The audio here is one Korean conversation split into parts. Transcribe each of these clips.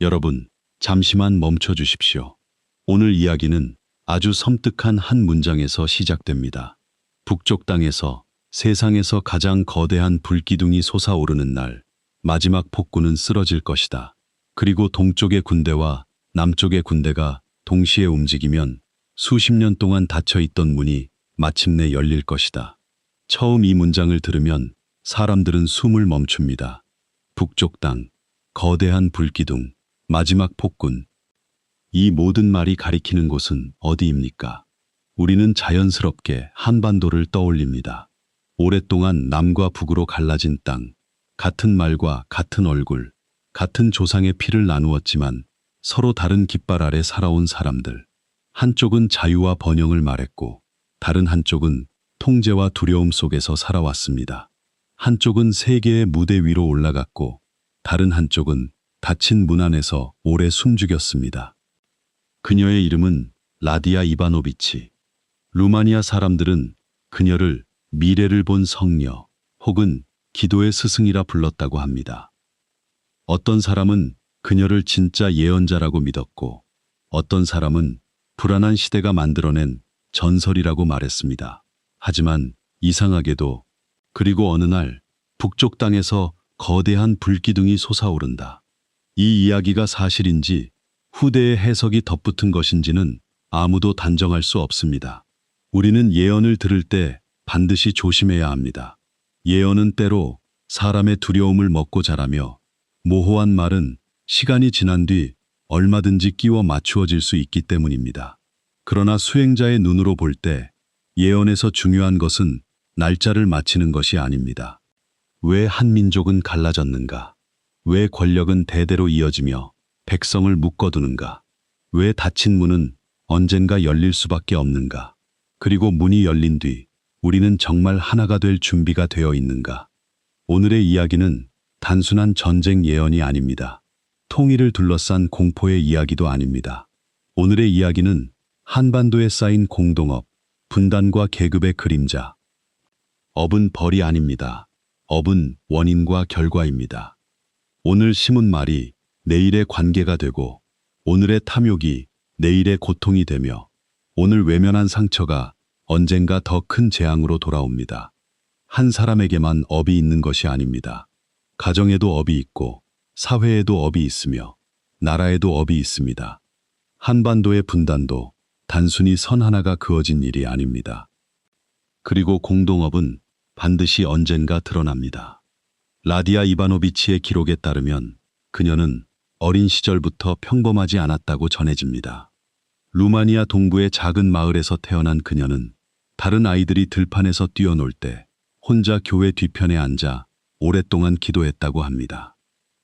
여러분, 잠시만 멈춰 주십시오. 오늘 이야기는 아주 섬뜩한 한 문장에서 시작됩니다. 북쪽 땅에서 세상에서 가장 거대한 불기둥이 솟아오르는 날, 마지막 폭군은 쓰러질 것이다. 그리고 동쪽의 군대와 남쪽의 군대가 동시에 움직이면 수십 년 동안 닫혀 있던 문이 마침내 열릴 것이다. 처음 이 문장을 들으면 사람들은 숨을 멈춥니다. 북쪽 땅, 거대한 불기둥, 마지막 폭군. 이 모든 말이 가리키는 곳은 어디입니까? 우리는 자연스럽게 한반도를 떠올립니다. 오랫동안 남과 북으로 갈라진 땅, 같은 말과 같은 얼굴, 같은 조상의 피를 나누었지만 서로 다른 깃발 아래 살아온 사람들. 한쪽은 자유와 번영을 말했고 다른 한쪽은 통제와 두려움 속에서 살아왔습니다. 한쪽은 세계의 무대 위로 올라갔고 다른 한쪽은 닫힌 문 안에서 오래 숨죽였습니다. 그녀의 이름은 라디아 이바노비치. 루마니아 사람들은 그녀를 미래를 본 성녀 혹은 기도의 스승이라 불렀다고 합니다. 어떤 사람은 그녀를 진짜 예언자라고 믿었고 어떤 사람은 불안한 시대가 만들어낸 전설이라고 말했습니다. 하지만 이상하게도 그리고 어느 날 북쪽 땅에서 거대한 불기둥이 솟아오른다. 이 이야기가 사실인지 후대의 해석이 덧붙은 것인지는 아무도 단정할 수 없습니다. 우리는 예언을 들을 때 반드시 조심해야 합니다. 예언은 때로 사람의 두려움을 먹고 자라며 모호한 말은 시간이 지난 뒤 얼마든지 끼워 맞추어질 수 있기 때문입니다. 그러나 수행자의 눈으로 볼 때 예언에서 중요한 것은 날짜를 맞히는 것이 아닙니다. 왜 한 민족은 갈라졌는가? 왜 권력은 대대로 이어지며 백성을 묶어두는가? 왜 닫힌 문은 언젠가 열릴 수밖에 없는가? 그리고 문이 열린 뒤 우리는 정말 하나가 될 준비가 되어 있는가? 오늘의 이야기는 단순한 전쟁 예언이 아닙니다. 통일을 둘러싼 공포의 이야기도 아닙니다. 오늘의 이야기는 한반도에 쌓인 공동업, 분단과 계급의 그림자. 업은 벌이 아닙니다. 업은 원인과 결과입니다. 오늘 심은 말이 내일의 관계가 되고 오늘의 탐욕이 내일의 고통이 되며 오늘 외면한 상처가 언젠가 더 큰 재앙으로 돌아옵니다. 한 사람에게만 업이 있는 것이 아닙니다. 가정에도 업이 있고 사회에도 업이 있으며 나라에도 업이 있습니다. 한반도의 분단도 단순히 선 하나가 그어진 일이 아닙니다. 그리고 공동업은 반드시 언젠가 드러납니다. 라디아 이바노비치의 기록에 따르면 그녀는 어린 시절부터 평범하지 않았다고 전해집니다. 루마니아 동부의 작은 마을에서 태어난 그녀는 다른 아이들이 들판에서 뛰어놀 때 혼자 교회 뒤편에 앉아 오랫동안 기도했다고 합니다.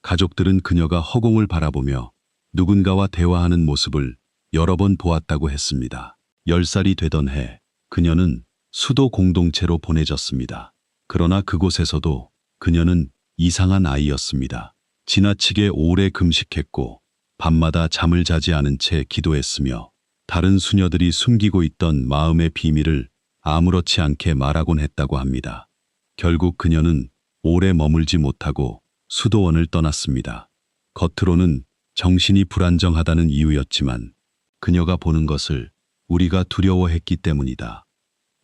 가족들은 그녀가 허공을 바라보며 누군가와 대화하는 모습을 여러 번 보았다고 했습니다. 10살이 되던 해 그녀는 수도 공동체로 보내졌습니다. 그러나 그곳에서도 그녀는 이상한 아이였습니다. 지나치게 오래 금식했고 밤마다 잠을 자지 않은 채 기도했으며 다른 수녀들이 숨기고 있던 마음의 비밀을 아무렇지 않게 말하곤 했다고 합니다. 결국 그녀는 오래 머물지 못하고 수도원을 떠났습니다. 겉으로는 정신이 불안정하다는 이유였지만 그녀가 보는 것을 우리가 두려워했기 때문이다.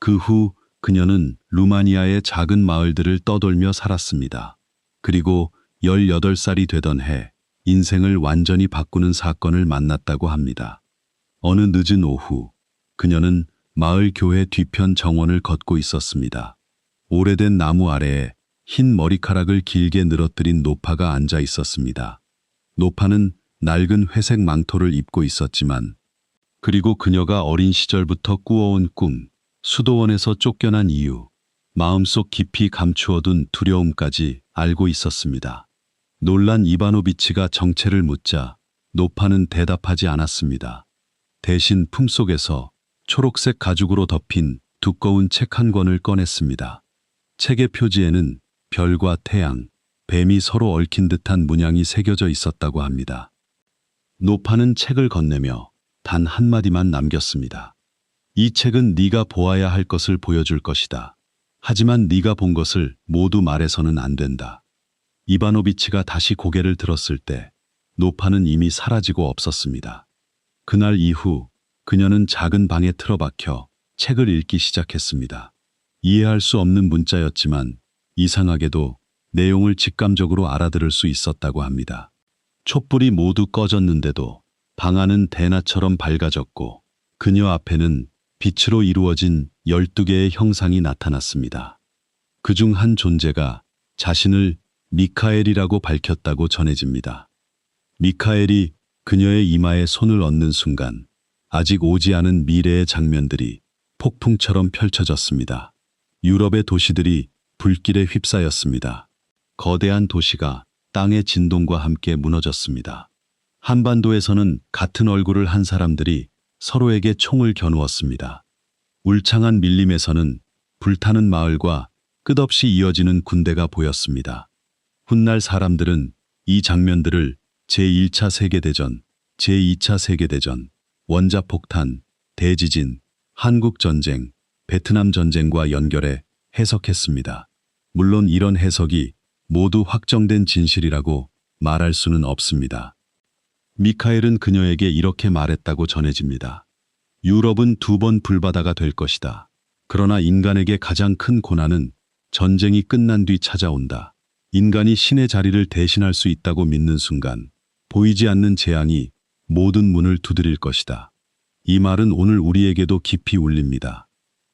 그 후 그녀는 루마니아의 작은 마을들을 떠돌며 살았습니다. 그리고 18살이 되던 해 인생을 완전히 바꾸는 사건을 만났다고 합니다. 어느 늦은 오후 그녀는 마을 교회 뒤편 정원을 걷고 있었습니다. 오래된 나무 아래에 흰 머리카락을 길게 늘어뜨린 노파가 앉아 있었습니다. 노파는 낡은 회색 망토를 입고 있었지만 그리고 그녀가 어린 시절부터 꾸어온 꿈, 수도원에서 쫓겨난 이유, 마음속 깊이 감추어둔 두려움까지 알고 있었습니다. 놀란 이바노비치가 정체를 묻자 노파는 대답하지 않았습니다. 대신 품속에서 초록색 가죽으로 덮인 두꺼운 책 한 권을 꺼냈습니다. 책의 표지에는 별과 태양, 뱀이 서로 얽힌 듯한 문양이 새겨져 있었다고 합니다. 노파는 책을 건네며 단 한마디만 남겼습니다. 이 책은 네가 보아야 할 것을 보여줄 것이다. 하지만 네가 본 것을 모두 말해서는 안 된다. 이바노비치가 다시 고개를 들었을 때 노파는 이미 사라지고 없었습니다. 그날 이후 그녀는 작은 방에 틀어박혀 책을 읽기 시작했습니다. 이해할 수 없는 문자였지만 이상하게도 내용을 직감적으로 알아들을 수 있었다고 합니다. 촛불이 모두 꺼졌는데도 방 안은 대낮처럼 밝아졌고 그녀 앞에는 빛으로 이루어진 12개의 형상이 나타났습니다. 그중 한 존재가 자신을 미카엘이라고 밝혔다고 전해집니다. 미카엘이 그녀의 이마에 손을 얹는 순간 아직 오지 않은 미래의 장면들이 폭풍처럼 펼쳐졌습니다. 유럽의 도시들이 불길에 휩싸였습니다. 거대한 도시가 땅의 진동과 함께 무너졌습니다. 한반도에서는 같은 얼굴을 한 사람들이 서로에게 총을 겨누었습니다. 울창한 밀림에서는 불타는 마을과 끝없이 이어지는 군대가 보였습니다. 훗날 사람들은 이 장면들을 제1차 세계대전, 제2차 세계대전, 원자폭탄, 대지진, 한국전쟁, 베트남 전쟁과 연결해 해석했습니다. 물론 이런 해석이 모두 확정된 진실이라고 말할 수는 없습니다. 미카엘은 그녀에게 이렇게 말했다고 전해집니다. 유럽은 2번 불바다가 될 것이다. 그러나 인간에게 가장 큰 고난은 전쟁이 끝난 뒤 찾아온다. 인간이 신의 자리를 대신할 수 있다고 믿는 순간 보이지 않는 재앙이 모든 문을 두드릴 것이다. 이 말은 오늘 우리에게도 깊이 울립니다.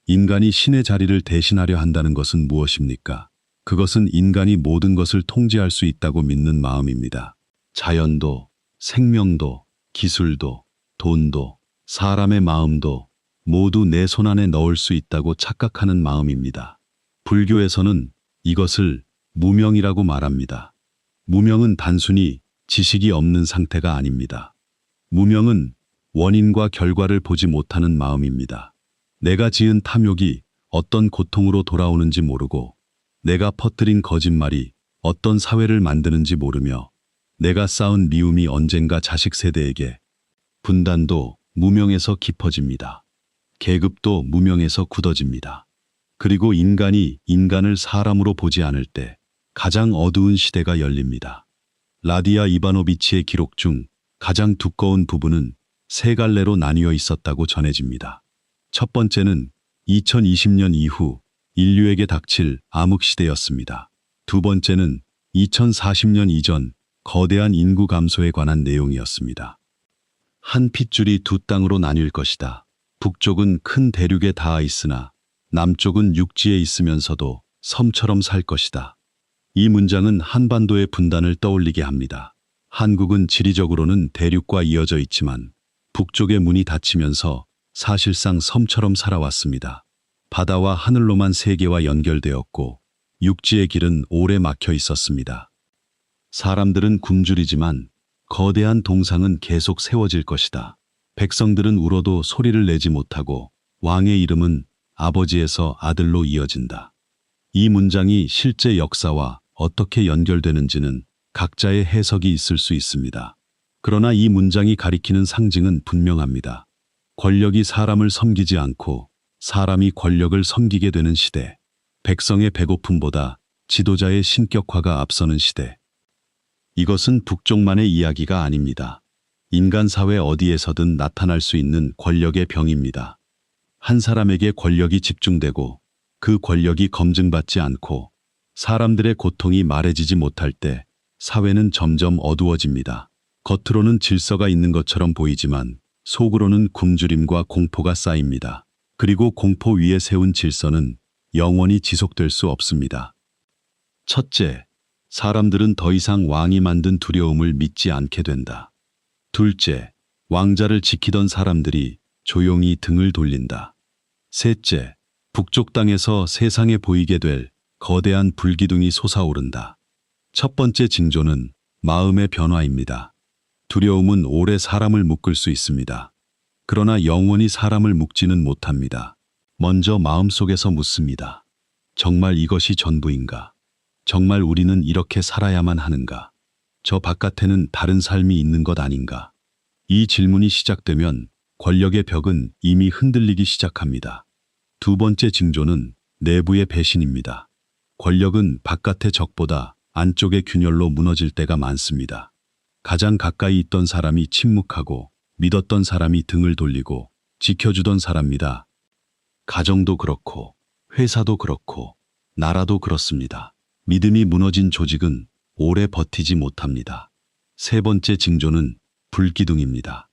인간이 신의 자리를 대신하려 한다는 것은 무엇입니까? 그것은 인간이 모든 것을 통제할 수 있다고 믿는 마음입니다. 자연도, 생명도, 기술도, 돈도, 사람의 마음도 모두 내 손안에 넣을 수 있다고 착각하는 마음입니다. 불교에서는 이것을 무명이라고 말합니다. 무명은 단순히 지식이 없는 상태가 아닙니다. 무명은 원인과 결과를 보지 못하는 마음입니다. 내가 지은 탐욕이 어떤 고통으로 돌아오는지 모르고 내가 퍼뜨린 거짓말이 어떤 사회를 만드는지 모르며 내가 쌓은 미움이 언젠가 자식 세대에게 분단도 무명에서 깊어집니다. 계급도 무명에서 굳어집니다. 그리고 인간이 인간을 사람으로 보지 않을 때 가장 어두운 시대가 열립니다. 라디아 이바노비치의 기록 중 가장 두꺼운 부분은 3갈래로 나뉘어 있었다고 전해집니다. 첫 번째는 2020년 이후 인류에게 닥칠 암흑시대였습니다. 두 번째는 2040년 이전 거대한 인구 감소에 관한 내용이었습니다. 한 핏줄이 2땅으로 나뉠 것이다. 북쪽은 큰 대륙에 닿아 있으나 남쪽은 육지에 있으면서도 섬처럼 살 것이다. 이 문장은 한반도의 분단을 떠올리게 합니다. 한국은 지리적으로는 대륙과 이어져 있지만 북쪽의 문이 닫히면서 사실상 섬처럼 살아왔습니다. 바다와 하늘로만 세계와 연결되었고 육지의 길은 오래 막혀 있었습니다. 사람들은 굶주리지만 거대한 동상은 계속 세워질 것이다. 백성들은 울어도 소리를 내지 못하고 왕의 이름은 아버지에서 아들로 이어진다. 이 문장이 실제 역사와 어떻게 연결되는지는 각자의 해석이 있을 수 있습니다. 그러나 이 문장이 가리키는 상징은 분명합니다. 권력이 사람을 섬기지 않고 사람이 권력을 섬기게 되는 시대, 백성의 배고픔보다 지도자의 신격화가 앞서는 시대. 이것은 북쪽만의 이야기가 아닙니다. 인간 사회 어디에서든 나타날 수 있는 권력의 병입니다. 한 사람에게 권력이 집중되고 그 권력이 검증받지 않고 사람들의 고통이 말해지지 못할 때 사회는 점점 어두워집니다. 겉으로는 질서가 있는 것처럼 보이지만 속으로는 굶주림과 공포가 쌓입니다. 그리고 공포 위에 세운 질서는 영원히 지속될 수 없습니다. 첫째, 사람들은 더 이상 왕이 만든 두려움을 믿지 않게 된다. 둘째, 왕자를 지키던 사람들이 조용히 등을 돌린다. 셋째, 북쪽 땅에서 세상에 보이게 될 거대한 불기둥이 솟아오른다. 첫 번째 징조는 마음의 변화입니다. 두려움은 오래 사람을 묶을 수 있습니다. 그러나 영원히 사람을 묶지는 못합니다. 먼저 마음속에서 묻습니다. 정말 이것이 전부인가? 정말 우리는 이렇게 살아야만 하는가? 저 바깥에는 다른 삶이 있는 것 아닌가? 이 질문이 시작되면 권력의 벽은 이미 흔들리기 시작합니다. 두 번째 징조는 내부의 배신입니다. 권력은 바깥의 적보다 안쪽의 균열로 무너질 때가 많습니다. 가장 가까이 있던 사람이 침묵하고 믿었던 사람이 등을 돌리고 지켜주던 사람입니다. 가정도 그렇고 회사도 그렇고 나라도 그렇습니다. 믿음이 무너진 조직은 오래 버티지 못합니다. 세 번째 징조는 불기둥입니다.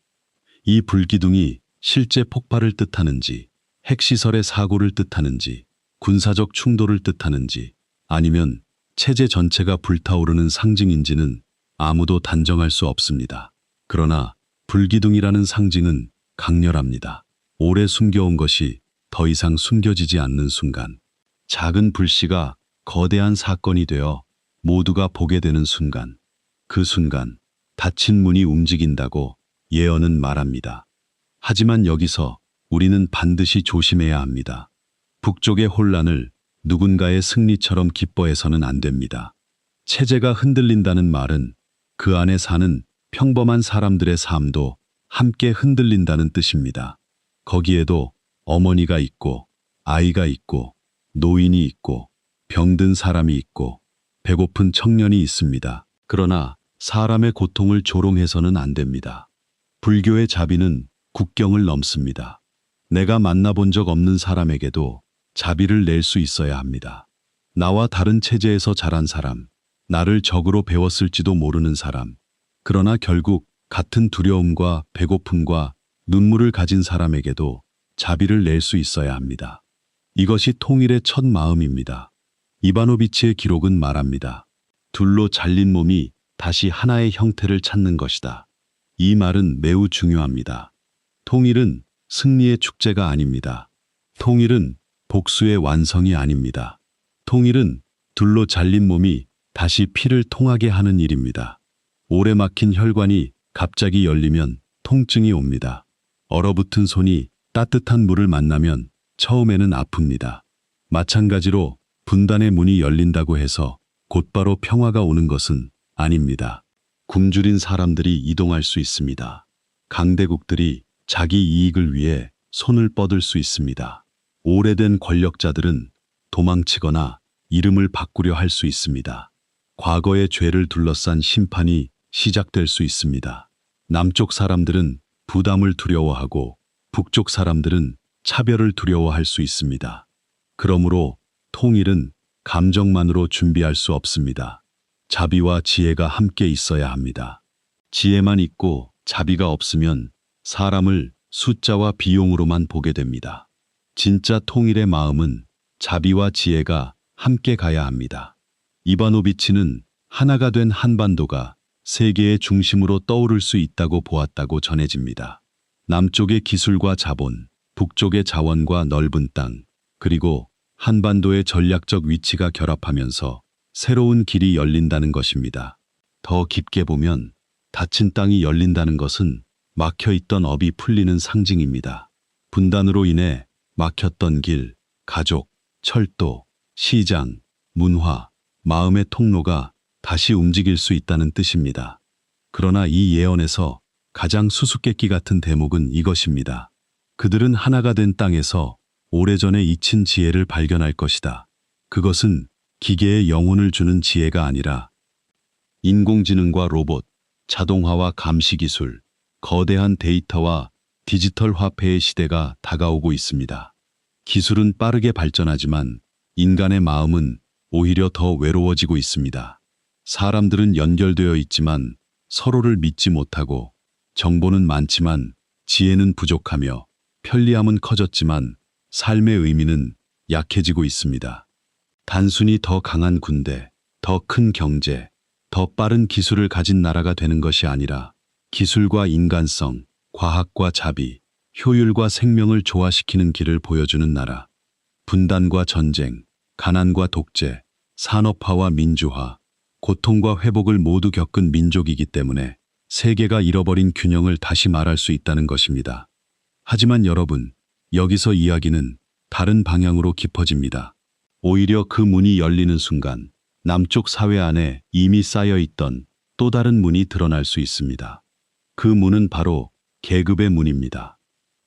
이 불기둥이 실제 폭발을 뜻하는지, 핵시설의 사고를 뜻하는지, 군사적 충돌을 뜻하는지, 아니면 체제 전체가 불타오르는 상징인지는 아무도 단정할 수 없습니다. 그러나 불기둥이라는 상징은 강렬합니다. 오래 숨겨온 것이 더 이상 숨겨지지 않는 순간, 작은 불씨가 거대한 사건이 되어 모두가 보게 되는 순간, 그 순간 닫힌 문이 움직인다고 예언은 말합니다. 하지만 여기서 우리는 반드시 조심해야 합니다. 북쪽의 혼란을 누군가의 승리처럼 기뻐해서는 안 됩니다. 체제가 흔들린다는 말은 그 안에 사는 평범한 사람들의 삶도 함께 흔들린다는 뜻입니다. 거기에도 어머니가 있고, 아이가 있고, 노인이 있고, 병든 사람이 있고, 배고픈 청년이 있습니다. 그러나 사람의 고통을 조롱해서는 안 됩니다. 불교의 자비는 국경을 넘습니다. 내가 만나본 적 없는 사람에게도 자비를 낼 수 있어야 합니다. 나와 다른 체제에서 자란 사람, 나를 적으로 배웠을지도 모르는 사람, 그러나 결국 같은 두려움과 배고픔과 눈물을 가진 사람에게도 자비를 낼 수 있어야 합니다. 이것이 통일의 첫 마음입니다. 이바노비치의 기록은 말합니다. 둘로 잘린 몸이 다시 하나의 형태를 찾는 것이다. 이 말은 매우 중요합니다. 통일은 승리의 축제가 아닙니다. 통일은 복수의 완성이 아닙니다. 통일은 둘로 잘린 몸이 다시 피를 통하게 하는 일입니다. 오래 막힌 혈관이 갑자기 열리면 통증이 옵니다. 얼어붙은 손이 따뜻한 물을 만나면 처음에는 아픕니다. 마찬가지로 분단의 문이 열린다고 해서 곧바로 평화가 오는 것은 아닙니다. 굶주린 사람들이 이동할 수 있습니다. 강대국들이 자기 이익을 위해 손을 뻗을 수 있습니다. 오래된 권력자들은 도망치거나 이름을 바꾸려 할 수 있습니다. 과거의 죄를 둘러싼 심판이 시작될 수 있습니다. 남쪽 사람들은 부담을 두려워하고 북쪽 사람들은 차별을 두려워할 수 있습니다. 그러므로 통일은 감정만으로 준비할 수 없습니다. 자비와 지혜가 함께 있어야 합니다. 지혜만 있고 자비가 없으면 사람을 숫자와 비용으로만 보게 됩니다. 진짜 통일의 마음은 자비와 지혜가 함께 가야 합니다. 이바노비치는 하나가 된 한반도가 세계의 중심으로 떠오를 수 있다고 보았다고 전해집니다. 남쪽의 기술과 자본, 북쪽의 자원과 넓은 땅, 그리고 한반도의 전략적 위치가 결합하면서 새로운 길이 열린다는 것입니다. 더 깊게 보면 닫힌 땅이 열린다는 것은 막혀있던 업이 풀리는 상징입니다. 분단으로 인해 막혔던 길, 가족, 철도, 시장, 문화, 마음의 통로가 다시 움직일 수 있다는 뜻입니다. 그러나 이 예언에서 가장 수수께끼 같은 대목은 이것입니다. 그들은 하나가 된 땅에서 오래전에 잊힌 지혜를 발견할 것이다. 그것은 기계의 영혼을 주는 지혜가 아니라 인공지능과 로봇, 자동화와 감시기술, 거대한 데이터와 디지털 화폐의 시대가 다가오고 있습니다. 기술은 빠르게 발전하지만 인간의 마음은 오히려 더 외로워지고 있습니다. 사람들은 연결되어 있지만 서로를 믿지 못하고, 정보는 많지만 지혜는 부족하며, 편리함은 커졌지만 삶의 의미는 약해지고 있습니다. 단순히 더 강한 군대, 더 큰 경제, 더 빠른 기술을 가진 나라가 되는 것이 아니라 기술과 인간성, 과학과 자비, 효율과 생명을 조화시키는 길을 보여주는 나라. 분단과 전쟁, 가난과 독재, 산업화와 민주화, 고통과 회복을 모두 겪은 민족이기 때문에 세계가 잃어버린 균형을 다시 말할 수 있다는 것입니다. 하지만 여러분, 여기서 이야기는 다른 방향으로 깊어집니다. 오히려 그 문이 열리는 순간 남쪽 사회 안에 이미 쌓여있던 또 다른 문이 드러날 수 있습니다. 그 문은 바로 계급의 문입니다.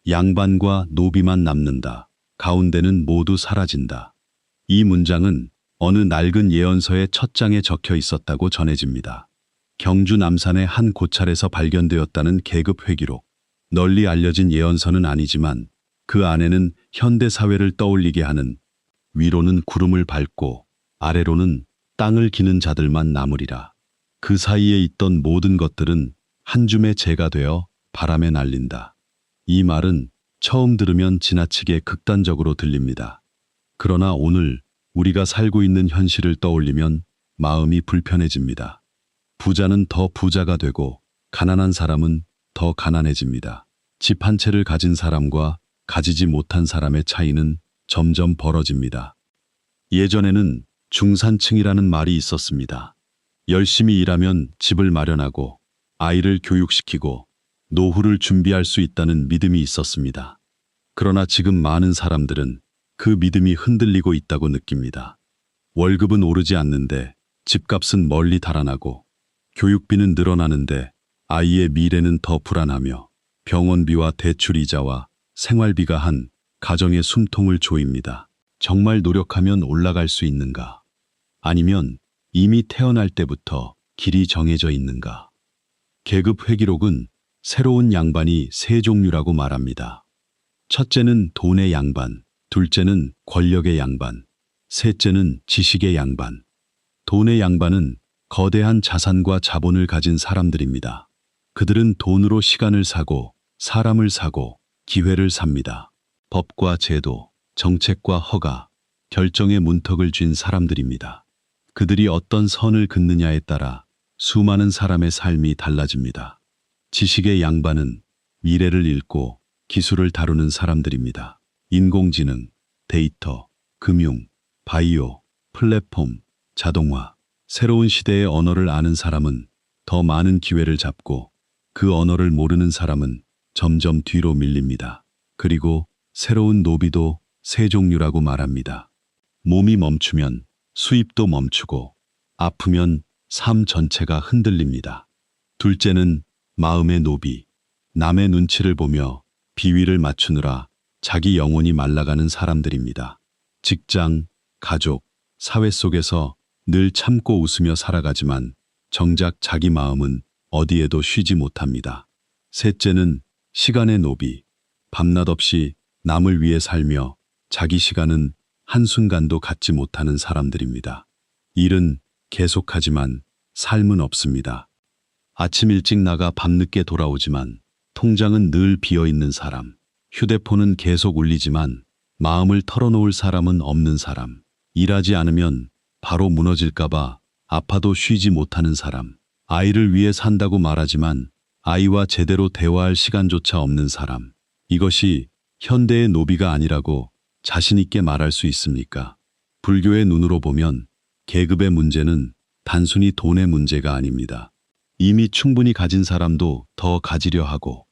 양반과 노비만 남는다. 가운데는 모두 사라진다. 이 문장은 어느 낡은 예언서의 첫 장에 적혀 있었다고 전해집니다. 경주 남산의 한 고찰에서 발견되었다는 계급 회기록. 널리 알려진 예언서는 아니지만 그 안에는 현대 사회를 떠올리게 하는 위로는 구름을 밟고 아래로는 땅을 기는 자들만 남으리라. 그 사이에 있던 모든 것들은 한 줌의 재가 되어 바람에 날린다. 이 말은 처음 들으면 지나치게 극단적으로 들립니다. 그러나 오늘 우리가 살고 있는 현실을 떠올리면 마음이 불편해집니다. 부자는 더 부자가 되고 가난한 사람은 더 가난해집니다. 집 한 채를 가진 사람과 가지지 못한 사람의 차이는 점점 벌어집니다. 예전에는 중산층이라는 말이 있었습니다. 열심히 일하면 집을 마련하고 아이를 교육시키고 노후를 준비할 수 있다는 믿음이 있었습니다. 그러나 지금 많은 사람들은 그 믿음이 흔들리고 있다고 느낍니다. 월급은 오르지 않는데 집값은 멀리 달아나고 교육비는 늘어나는데 아이의 미래는 더 불안하며 병원비와 대출 이자와 생활비가 한 가정의 숨통을 조입니다. 정말 노력하면 올라갈 수 있는가? 아니면 이미 태어날 때부터 길이 정해져 있는가? 계급 회기록은 새로운 양반이 세 종류라고 말합니다. 첫째는 돈의 양반, 둘째는 권력의 양반, 셋째는 지식의 양반. 돈의 양반은 거대한 자산과 자본을 가진 사람들입니다. 그들은 돈으로 시간을 사고 사람을 사고 기회를 삽니다. 법과 제도, 정책과 허가, 결정의 문턱을 쥔 사람들입니다. 그들이 어떤 선을 긋느냐에 따라 수많은 사람의 삶이 달라집니다. 지식의 양반은 미래를 읽고 기술을 다루는 사람들입니다. 인공지능, 데이터, 금융, 바이오, 플랫폼, 자동화, 새로운 시대의 언어를 아는 사람은 더 많은 기회를 잡고 그 언어를 모르는 사람은 점점 뒤로 밀립니다. 그리고 새로운 노비도 세 종류라고 말합니다. 몸이 멈추면 수입도 멈추고 아프면 삶 전체가 흔들립니다. 둘째는 마음의 노비, 남의 눈치를 보며 비위를 맞추느라 자기 영혼이 말라가는 사람들입니다. 직장, 가족, 사회 속에서 늘 참고 웃으며 살아가지만 정작 자기 마음은 어디에도 쉬지 못합니다. 셋째는 시간의 노비, 밤낮 없이 남을 위해 살며 자기 시간은 한순간도 갖지 못하는 사람들입니다. 일은 계속하지만 삶은 없습니다. 아침 일찍 나가 밤늦게 돌아오지만 통장은 늘 비어있는 사람, 휴대폰은 계속 울리지만 마음을 털어놓을 사람은 없는 사람, 일하지 않으면 바로 무너질까봐 아파도 쉬지 못하는 사람, 아이를 위해 산다고 말하지만 아이와 제대로 대화할 시간조차 없는 사람. 이것이 현대의 노비가 아니라고 자신 있게 말할 수 있습니까? 불교의 눈으로 보면 계급의 문제는 단순히 돈의 문제가 아닙니다. 이미 충분히 가진 사람도 더 가지려 하고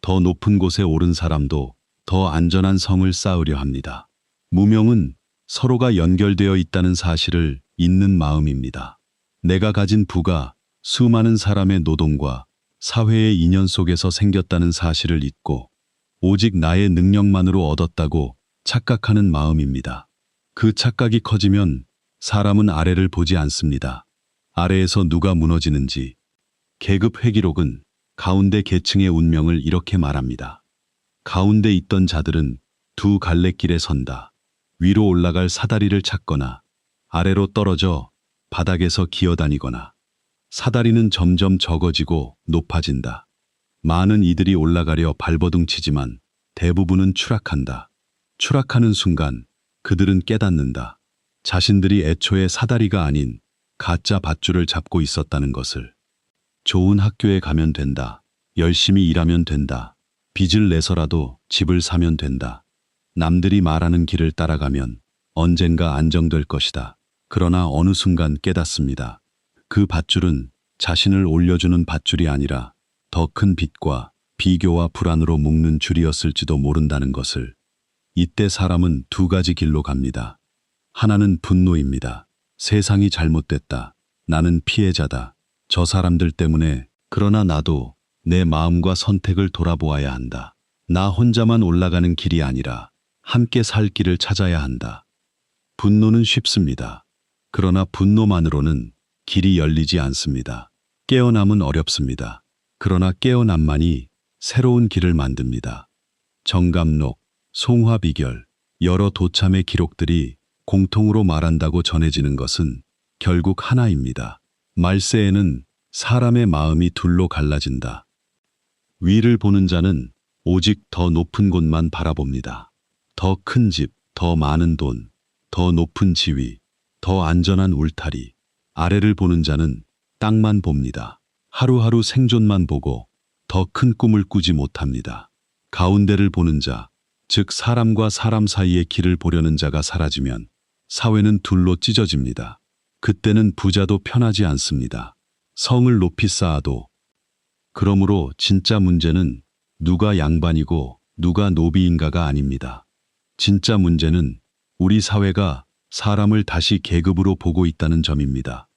더 높은 곳에 오른 사람도 더 안전한 성을 쌓으려 합니다. 무명은 서로가 연결되어 있다는 사실을 잊는 마음입니다. 내가 가진 부가 수많은 사람의 노동과 사회의 인연 속에서 생겼다는 사실을 잊고 오직 나의 능력만으로 얻었다고 착각하는 마음입니다. 그 착각이 커지면 사람은 아래를 보지 않습니다. 아래에서 누가 무너지는지. 계급 회기록은 가운데 계층의 운명을 이렇게 말합니다. 가운데 있던 자들은 두 갈래길에 선다. 위로 올라갈 사다리를 찾거나 아래로 떨어져 바닥에서 기어다니거나. 사다리는 점점 적어지고 높아진다. 많은 이들이 올라가려 발버둥치지만 대부분은 추락한다. 추락하는 순간 그들은 깨닫는다. 자신들이 애초에 사다리가 아닌 가짜 밧줄을 잡고 있었다는 것을. 좋은 학교에 가면 된다. 열심히 일하면 된다. 빚을 내서라도 집을 사면 된다. 남들이 말하는 길을 따라가면 언젠가 안정될 것이다. 그러나 어느 순간 깨닫습니다. 그 밧줄은 자신을 올려주는 밧줄이 아니라 더 큰 빚과 비교와 불안으로 묶는 줄이었을지도 모른다는 것을. 이때 사람은 두 가지 길로 갑니다. 하나는 분노입니다. 세상이 잘못됐다. 나는 피해자다. 저 사람들 때문에. 그러나 나도 내 마음과 선택을 돌아보아야 한다. 나 혼자만 올라가는 길이 아니라 함께 살 길을 찾아야 한다. 분노는 쉽습니다. 그러나 분노만으로는 길이 열리지 않습니다. 깨어남은 어렵습니다. 그러나 깨어남만이 새로운 길을 만듭니다. 정감록, 송화비결, 여러 도참의 기록들이 공통으로 말한다고 전해지는 것은 결국 하나입니다. 말세에는 사람의 마음이 둘로 갈라진다. 위를 보는 자는 오직 더 높은 곳만 바라봅니다. 더 큰 집, 더 많은 돈, 더 높은 지위, 더 안전한 울타리. 아래를 보는 자는 땅만 봅니다. 하루하루 생존만 보고 더 큰 꿈을 꾸지 못합니다. 가운데를 보는 자, 즉 사람과 사람 사이의 길을 보려는 자가 사라지면 사회는 둘로 찢어집니다. 그때는 부자도 편하지 않습니다. 성을 높이 쌓아도. 그러므로 진짜 문제는 누가 양반이고 누가 노비인가가 아닙니다. 진짜 문제는 우리 사회가 사람을 다시 계급으로 보고 있다는 점입니다.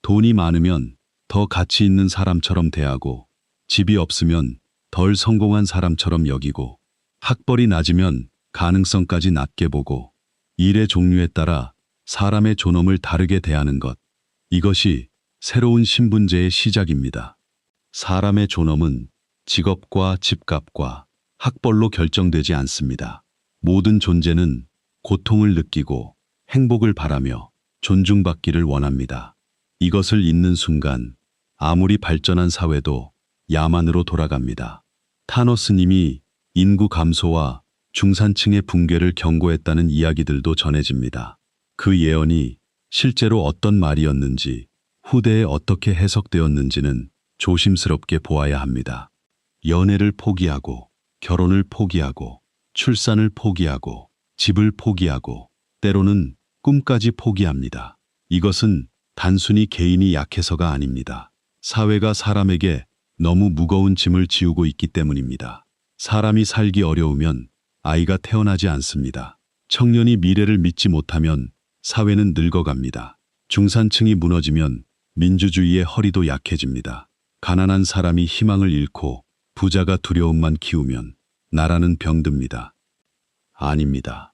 돈이 많으면 더 가치 있는 사람처럼 대하고, 집이 없으면 덜 성공한 사람처럼 여기고, 학벌이 낮으면 가능성까지 낮게 보고, 일의 종류에 따라 사람의 존엄을 다르게 대하는 것. 이것이 새로운 신분제의 시작입니다. 사람의 존엄은 직업과 집값과 학벌로 결정되지 않습니다. 모든 존재는 고통을 느끼고 행복을 바라며 존중받기를 원합니다. 이것을 잊는 순간 아무리 발전한 사회도 야만으로 돌아갑니다. 타노스님이 인구 감소와 중산층의 붕괴를 경고했다는 이야기들도 전해집니다. 그 예언이 실제로 어떤 말이었는지, 후대에 어떻게 해석되었는지는 조심스럽게 보아야 합니다. 연애를 포기하고, 결혼을 포기하고, 출산을 포기하고, 집을 포기하고, 때로는 꿈까지 포기합니다. 이것은 단순히 개인이 약해서가 아닙니다. 사회가 사람에게 너무 무거운 짐을 지우고 있기 때문입니다. 사람이 살기 어려우면 아이가 태어나지 않습니다. 청년이 미래를 믿지 못하면 사회는 늙어갑니다. 중산층이 무너지면 민주주의의 허리도 약해집니다. 가난한 사람이 희망을 잃고 부자가 두려움만 키우면 나라는 병듭니다. 아닙니다.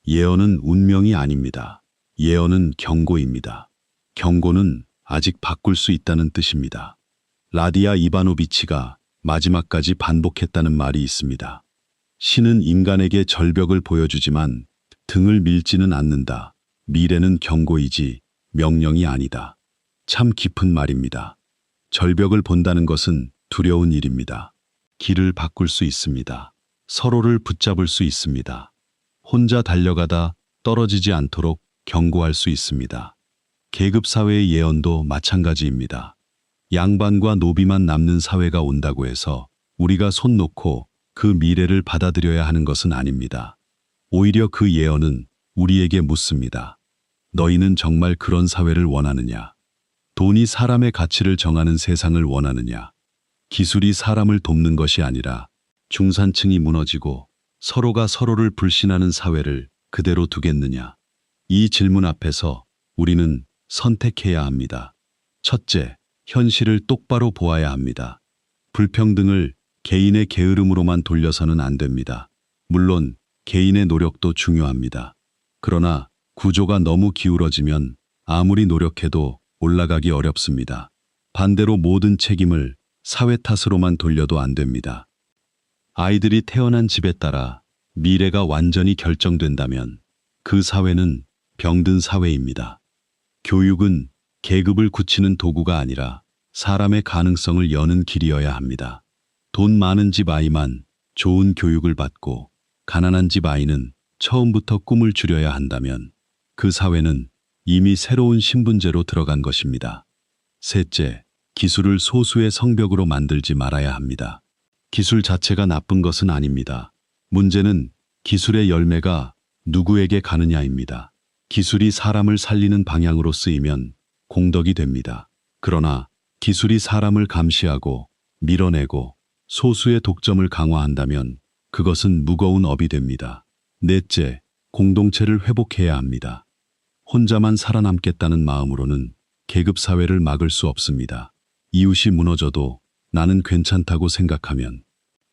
예언은 운명이 아닙니다. 예언은 경고입니다. 경고는 아직 바꿀 수 있다는 뜻입니다. 라디아 이바노비치가 마지막까지 반복했다는 말이 있습니다. 신은 인간에게 절벽을 보여주지만 등을 밀지는 않는다. 미래는 경고이지 명령이 아니다. 참 깊은 말입니다. 절벽을 본다는 것은 두려운 일입니다. 길을 바꿀 수 있습니다. 서로를 붙잡을 수 있습니다. 혼자 달려가다 떨어지지 않도록 경고할 수 있습니다. 계급사회의 예언도 마찬가지입니다. 양반과 노비만 남는 사회가 온다고 해서 우리가 손 놓고 그 미래를 받아들여야 하는 것은 아닙니다. 오히려 그 예언은 우리에게 묻습니다. 너희는 정말 그런 사회를 원하느냐? 돈이 사람의 가치를 정하는 세상을 원하느냐? 기술이 사람을 돕는 것이 아니라 중산층이 무너지고 서로가 서로를 불신하는 사회를 그대로 두겠느냐? 이 질문 앞에서 우리는 선택해야 합니다. 첫째, 현실을 똑바로 보아야 합니다. 불평등을 개인의 게으름으로만 돌려서는 안 됩니다. 물론 개인의 노력도 중요합니다. 그러나 구조가 너무 기울어지면 아무리 노력해도 올라가기 어렵습니다. 반대로 모든 책임을 사회 탓으로만 돌려도 안 됩니다. 아이들이 태어난 집에 따라 미래가 완전히 결정된다면 그 사회는 병든 사회입니다. 교육은 계급을 굳히는 도구가 아니라 사람의 가능성을 여는 길이어야 합니다. 돈 많은 집 아이만 좋은 교육을 받고 가난한 집 아이는 처음부터 꿈을 줄여야 한다면 그 사회는 이미 새로운 신분제로 들어간 것입니다. 셋째, 기술을 소수의 성벽으로 만들지 말아야 합니다. 기술 자체가 나쁜 것은 아닙니다. 문제는 기술의 열매가 누구에게 가느냐입니다. 기술이 사람을 살리는 방향으로 쓰이면 공덕이 됩니다. 그러나 기술이 사람을 감시하고 밀어내고 소수의 독점을 강화한다면 그것은 무거운 업이 됩니다. 넷째, 공동체를 회복해야 합니다. 혼자만 살아남겠다는 마음으로는 계급사회를 막을 수 없습니다. 이웃이 무너져도 나는 괜찮다고 생각하면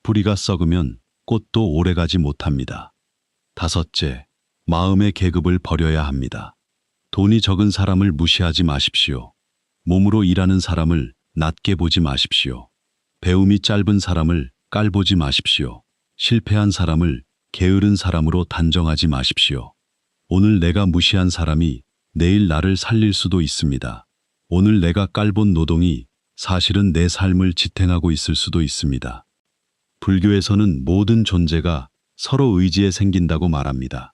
뿌리가 썩으면 꽃도 오래가지 못합니다. 다섯째, 마음의 계급을 버려야 합니다. 돈이 적은 사람을 무시하지 마십시오. 몸으로 일하는 사람을 낮게 보지 마십시오. 배움이 짧은 사람을 깔보지 마십시오. 실패한 사람을 게으른 사람으로 단정하지 마십시오. 오늘 내가 무시한 사람이 내일 나를 살릴 수도 있습니다. 오늘 내가 깔본 노동이 사실은 내 삶을 지탱하고 있을 수도 있습니다. 불교에서는 모든 존재가 서로 의지에 생긴다고 말합니다.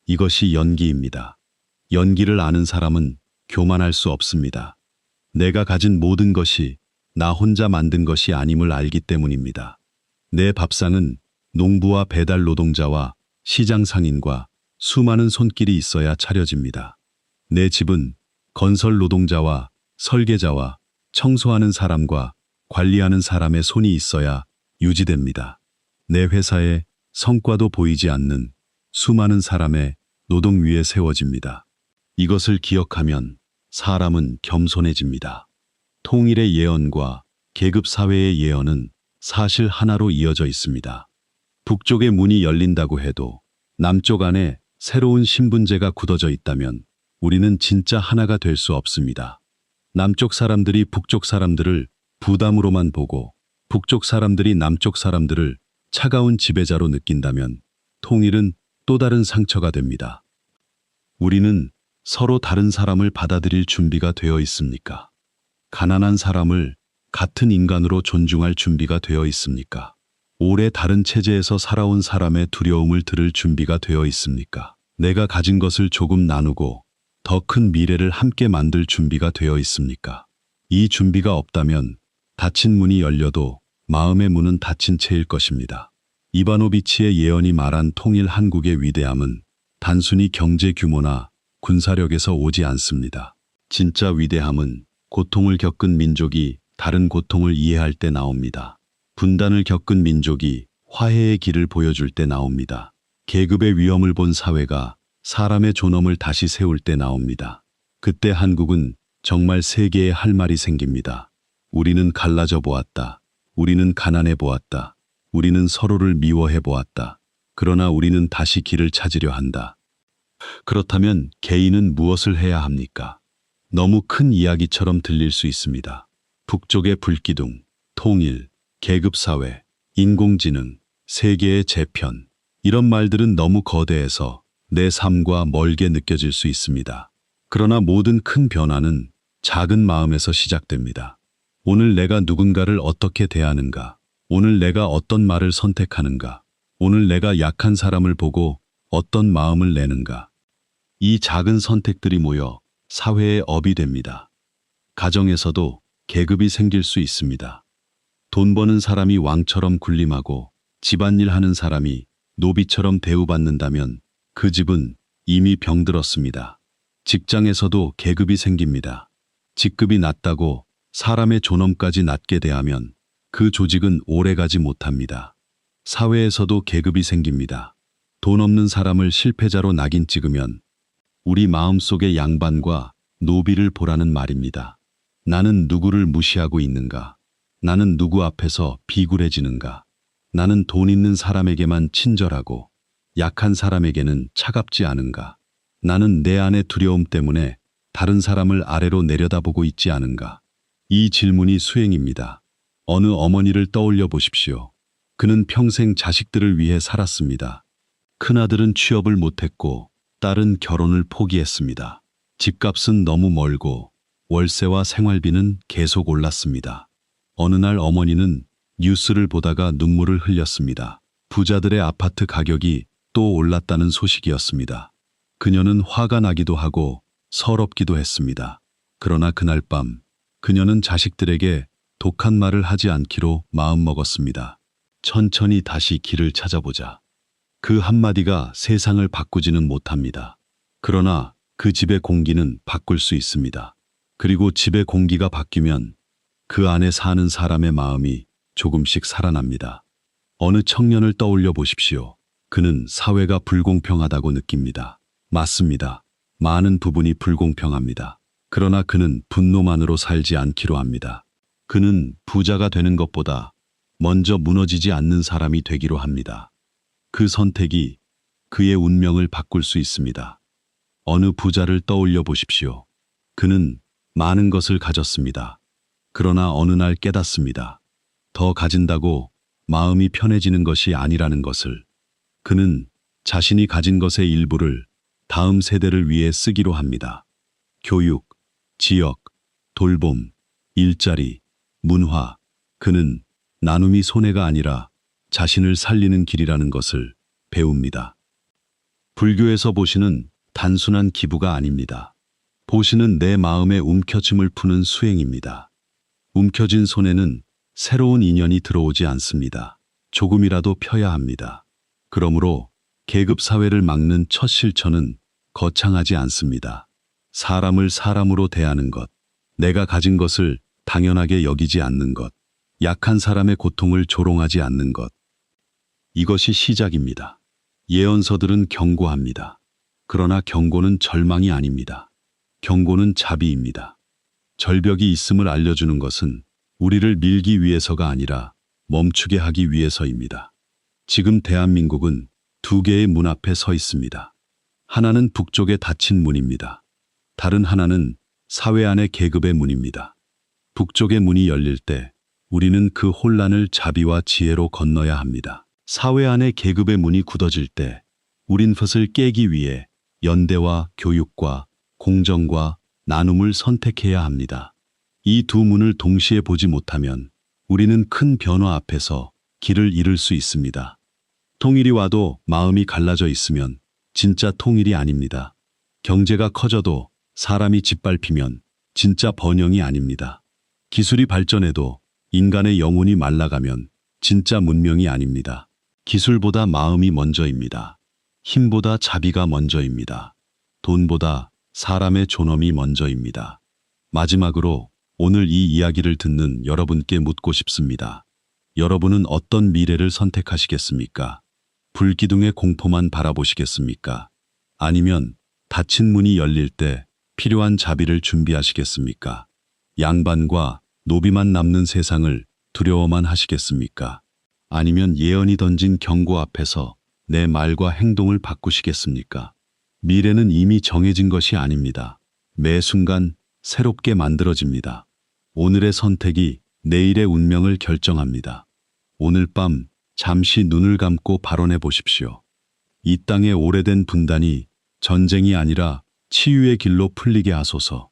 이것이 연기입니다. 연기를 아는 사람은 교만할 수 없습니다. 내가 가진 모든 것이 나 혼자 만든 것이 아님을 알기 때문입니다. 내 밥상은 농부와 배달 노동자와 시장 상인과 수많은 손길이 있어야 차려집니다. 내 집은 건설 노동자와 설계자와 청소하는 사람과 관리하는 사람의 손이 있어야 유지됩니다. 내 회사에 성과도 보이지 않는 수많은 사람의 노동 위에 세워집니다. 이것을 기억하면 사람은 겸손해집니다. 통일의 예언과 계급사회의 예언은 사실 하나로 이어져 있습니다. 북쪽의 문이 열린다고 해도 남쪽 안에 새로운 신분제가 굳어져 있다면 우리는 진짜 하나가 될 수 없습니다. 남쪽 사람들이 북쪽 사람들을 부담으로만 보고 북쪽 사람들이 남쪽 사람들을 차가운 지배자로 느낀다면 통일은 또 다른 상처가 됩니다. 우리는 서로 다른 사람을 받아들일 준비가 되어 있습니까? 가난한 사람을 같은 인간으로 존중할 준비가 되어 있습니까? 오래 다른 체제에서 살아온 사람의 두려움을 들을 준비가 되어 있습니까? 내가 가진 것을 조금 나누고 더 큰 미래를 함께 만들 준비가 되어 있습니까? 이 준비가 없다면 닫힌 문이 열려도 마음의 문은 닫힌 채일 것입니다. 이바노비치의 예언이 말한 통일 한국의 위대함은 단순히 경제 규모나 군사력에서 오지 않습니다. 진짜 위대함은 고통을 겪은 민족이 다른 고통을 이해할 때 나옵니다. 분단을 겪은 민족이 화해의 길을 보여줄 때 나옵니다. 계급의 위험을 본 사회가 사람의 존엄을 다시 세울 때 나옵니다. 그때 한국은 정말 세계에 할 말이 생깁니다. 우리는 갈라져 보았다. 우리는 가난해 보았다. 우리는 서로를 미워해 보았다. 그러나 우리는 다시 길을 찾으려 한다. 그렇다면 개인은 무엇을 해야 합니까? 너무 큰 이야기처럼 들릴 수 있습니다. 북쪽의 불기둥, 통일, 계급사회, 인공지능, 세계의 재편, 이런 말들은 너무 거대해서 내 삶과 멀게 느껴질 수 있습니다. 그러나 모든 큰 변화는 작은 마음에서 시작됩니다. 오늘 내가 누군가를 어떻게 대하는가? 오늘 내가 어떤 말을 선택하는가? 오늘 내가 약한 사람을 보고 어떤 마음을 내는가? 이 작은 선택들이 모여 사회의 업이 됩니다. 가정에서도 계급이 생길 수 있습니다. 돈 버는 사람이 왕처럼 군림하고 집안일 하는 사람이 노비처럼 대우받는다면 그 집은 이미 병들었습니다. 직장에서도 계급이 생깁니다. 직급이 낮다고 사람의 존엄까지 낮게 대하면 그 조직은 오래가지 못합니다. 사회에서도 계급이 생깁니다. 돈 없는 사람을 실패자로 낙인 찍으면 우리 마음속의 양반과 노비를 보라는 말입니다. 나는 누구를 무시하고 있는가? 나는 누구 앞에서 비굴해지는가? 나는 돈 있는 사람에게만 친절하고 약한 사람에게는 차갑지 않은가? 나는 내 안의 두려움 때문에 다른 사람을 아래로 내려다보고 있지 않은가? 이 질문이 수행입니다. 어느 어머니를 떠올려 보십시오. 그는 평생 자식들을 위해 살았습니다. 큰아들은 취업을 못했고 딸은 결혼을 포기했습니다. 집값은 너무 멀고 월세와 생활비는 계속 올랐습니다. 어느 날 어머니는 뉴스를 보다가 눈물을 흘렸습니다. 부자들의 아파트 가격이 또 올랐다는 소식이었습니다. 그녀는 화가 나기도 하고 서럽기도 했습니다. 그러나 그날 밤 그녀는 자식들에게 독한 말을 하지 않기로 마음먹었습니다. 천천히 다시 길을 찾아보자. 그 한마디가 세상을 바꾸지는 못합니다. 그러나 그 집의 공기는 바꿀 수 있습니다. 그리고 집의 공기가 바뀌면 그 안에 사는 사람의 마음이 조금씩 살아납니다. 어느 청년을 떠올려 보십시오. 그는 사회가 불공평하다고 느낍니다. 맞습니다. 많은 부분이 불공평합니다. 그러나 그는 분노만으로 살지 않기로 합니다. 그는 부자가 되는 것보다 먼저 무너지지 않는 사람이 되기로 합니다. 그 선택이 그의 운명을 바꿀 수 있습니다. 어느 부자를 떠올려 보십시오. 그는 많은 것을 가졌습니다. 그러나 어느 날 깨닫습니다. 더 가진다고 마음이 편해지는 것이 아니라는 것을. 그는 자신이 가진 것의 일부를 다음 세대를 위해 쓰기로 합니다. 교육, 지역, 돌봄, 일자리, 문화. 그는 나눔이 손해가 아니라 자신을 살리는 길이라는 것을 배웁니다. 불교에서 보시는 단순한 기부가 아닙니다. 보시는 내 마음의 움켜짐을 푸는 수행입니다. 움켜진 손에는 새로운 인연이 들어오지 않습니다. 조금이라도 펴야 합니다. 그러므로 계급 사회를 막는 첫 실천은 거창하지 않습니다. 사람을 사람으로 대하는 것, 내가 가진 것을 당연하게 여기지 않는 것, 약한 사람의 고통을 조롱하지 않는 것. 이것이 시작입니다. 예언서들은 경고합니다. 그러나 경고는 절망이 아닙니다. 경고는 자비입니다. 절벽이 있음을 알려주는 것은 우리를 밀기 위해서가 아니라 멈추게 하기 위해서입니다. 지금 대한민국은 두 개의 문 앞에 서 있습니다. 하나는 북쪽의 닫힌 문입니다. 다른 하나는 사회 안의 계급의 문입니다. 북쪽의 문이 열릴 때 우리는 그 혼란을 자비와 지혜로 건너야 합니다. 사회 안의 계급의 문이 굳어질 때 우린 그것을 깨기 위해 연대와 교육과 공정과 나눔을 선택해야 합니다. 이 두 문을 동시에 보지 못하면 우리는 큰 변화 앞에서 길을 잃을 수 있습니다. 통일이 와도 마음이 갈라져 있으면 진짜 통일이 아닙니다. 경제가 커져도 사람이 짓밟히면 진짜 번영이 아닙니다. 기술이 발전해도 인간의 영혼이 말라가면 진짜 문명이 아닙니다. 기술보다 마음이 먼저입니다. 힘보다 자비가 먼저입니다. 돈보다 사람의 존엄이 먼저입니다. 마지막으로 오늘 이 이야기를 듣는 여러분께 묻고 싶습니다. 여러분은 어떤 미래를 선택하시겠습니까? 불기둥의 공포만 바라보시겠습니까? 아니면 닫힌 문이 열릴 때 필요한 자비를 준비하시겠습니까? 양반과 노비만 남는 세상을 두려워만 하시겠습니까? 아니면 예언이 던진 경고 앞에서 내 말과 행동을 바꾸시겠습니까? 미래는 이미 정해진 것이 아닙니다. 매 순간 새롭게 만들어집니다. 오늘의 선택이 내일의 운명을 결정합니다. 오늘 밤 잠시 눈을 감고 발언해 보십시오. 이 땅의 오래된 분단이 전쟁이 아니라 치유의 길로 풀리게 하소서.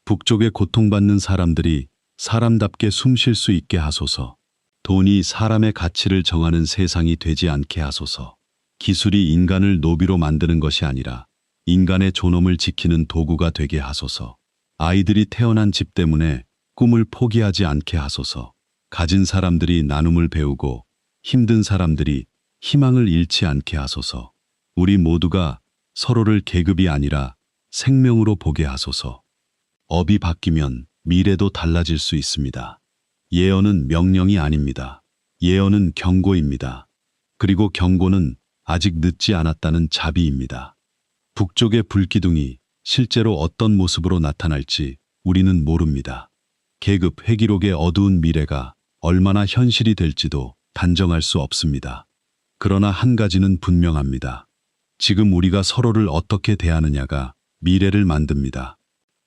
북쪽에 고통받는 사람들이 사람답게 숨 쉴 수 있게 하소서. 돈이 사람의 가치를 정하는 세상이 되지 않게 하소서. 기술이 인간을 노비로 만드는 것이 아니라 인간의 존엄을 지키는 도구가 되게 하소서. 아이들이 태어난 집 때문에 꿈을 포기하지 않게 하소서. 가진 사람들이 나눔을 배우고 힘든 사람들이 희망을 잃지 않게 하소서. 우리 모두가 서로를 계급이 아니라 생명으로 보게 하소서. 업이 바뀌면 미래도 달라질 수 있습니다. 예언은 명령이 아닙니다. 예언은 경고입니다. 그리고 경고는 아직 늦지 않았다는 자비입니다. 북쪽의 불기둥이 실제로 어떤 모습으로 나타날지 우리는 모릅니다. 계급 회기록의 어두운 미래가 얼마나 현실이 될지도 단정할 수 없습니다. 그러나 한 가지는 분명합니다. 지금 우리가 서로를 어떻게 대하느냐가 미래를 만듭니다.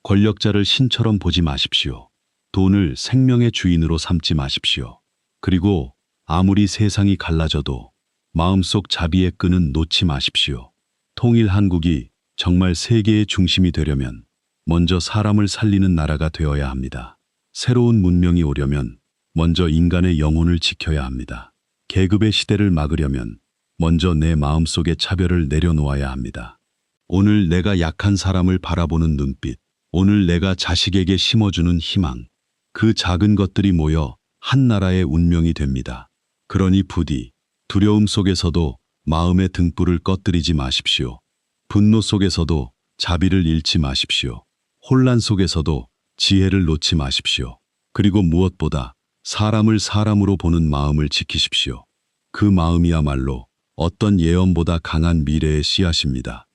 권력자를 신처럼 보지 마십시오. 돈을 생명의 주인으로 삼지 마십시오. 그리고 아무리 세상이 갈라져도 마음속 자비의 끈은 놓지 마십시오. 통일 한국이 정말 세계의 중심이 되려면 먼저 사람을 살리는 나라가 되어야 합니다. 새로운 문명이 오려면 먼저 인간의 영혼을 지켜야 합니다. 계급의 시대를 막으려면 먼저 내 마음속의 차별을 내려놓아야 합니다. 오늘 내가 약한 사람을 바라보는 눈빛, 오늘 내가 자식에게 심어주는 희망, 그 작은 것들이 모여 한 나라의 운명이 됩니다. 그러니 부디 두려움 속에서도 마음의 등불을 꺼뜨리지 마십시오. 분노 속에서도 자비를 잃지 마십시오. 혼란 속에서도 지혜를 놓지 마십시오. 그리고 무엇보다 사람을 사람으로 보는 마음을 지키십시오. 그 마음이야말로 어떤 예언보다 강한 미래의 씨앗입니다.